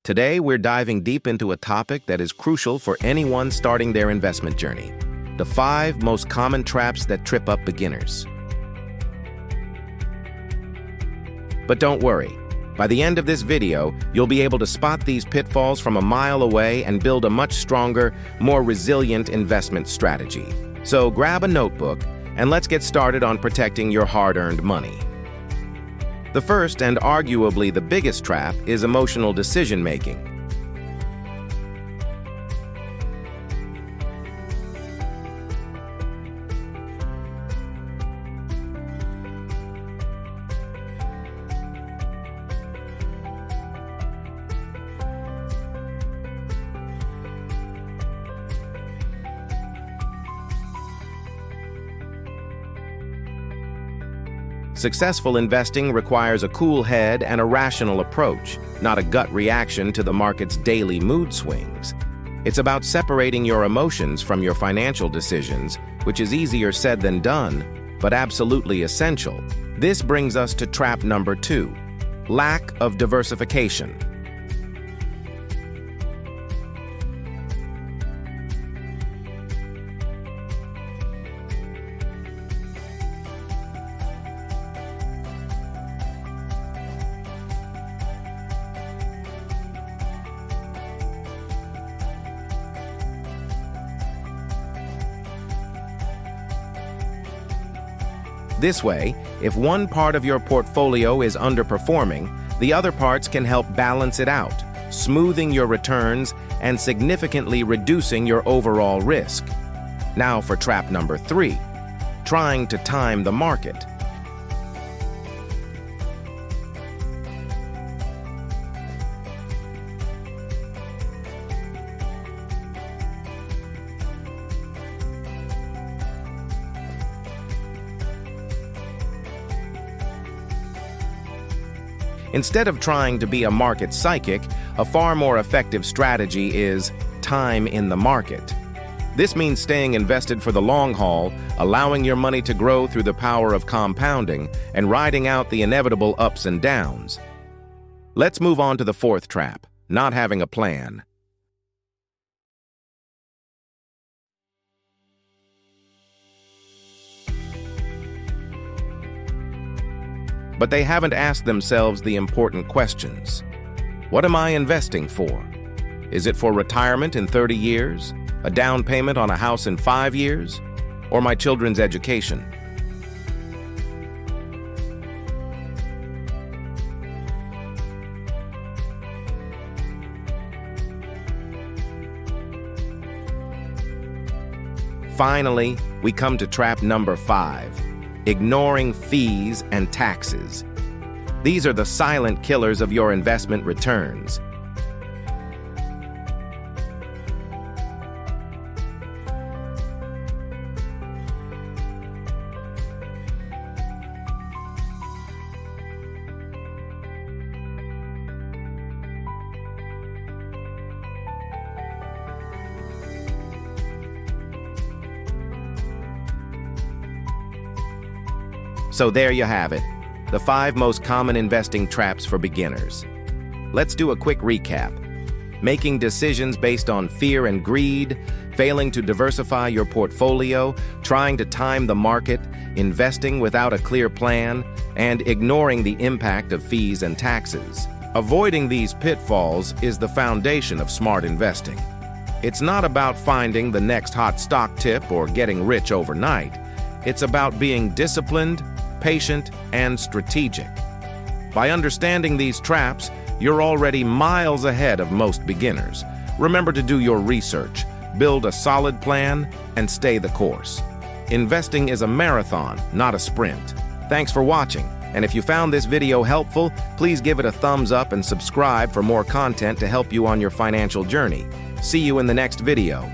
Today, we're diving deep into a topic that is crucial for anyone starting their investment journey: the 5 most common traps that trip up beginners. But don't worry. By the end of this video, you'll be able to spot these pitfalls from a mile away and build a much stronger, more resilient investment strategy. So grab a notebook and let's get started on protecting your hard-earned money. The first and arguably the biggest trap is emotional decision-making. Successful investing requires a cool head and a rational approach, not a gut reaction to the market's daily mood swings. It's about separating your emotions from your financial decisions, which is easier said than done, but absolutely essential. This brings us to trap number 2, lack of diversification. This way, if one part of your portfolio is underperforming, the other parts can help balance it out, smoothing your returns and significantly reducing your overall risk. Now for trap number 3, trying to time the market. Instead of trying to be a market psychic, a far more effective strategy is time in the market. This means staying invested for the long haul, allowing your money to grow through the power of compounding, and riding out the inevitable ups and downs. Let's move on to the 4th trap, not having a plan. But they haven't asked themselves the important questions. What am I investing for? Is it for retirement in 30 years? A down payment on a house in 5 years? Or my children's education? Finally, we come to trap number 5. Ignoring fees and taxes. These are the silent killers of your investment returns. So there you have it, the 5 most common investing traps for beginners. Let's do a quick recap. Making decisions based on fear and greed, failing to diversify your portfolio, trying to time the market, investing without a clear plan, and ignoring the impact of fees and taxes. Avoiding these pitfalls is the foundation of smart investing. It's not about finding the next hot stock tip or getting rich overnight. It's about being disciplined, patient, and strategic. By understanding these traps, you're already miles ahead of most beginners. Remember to do your research, build a solid plan, and stay the course. Investing is a marathon, not a sprint. Thanks for watching, and if you found this video helpful, please give it a thumbs up and subscribe for more content to help you on your financial journey. See you in the next video.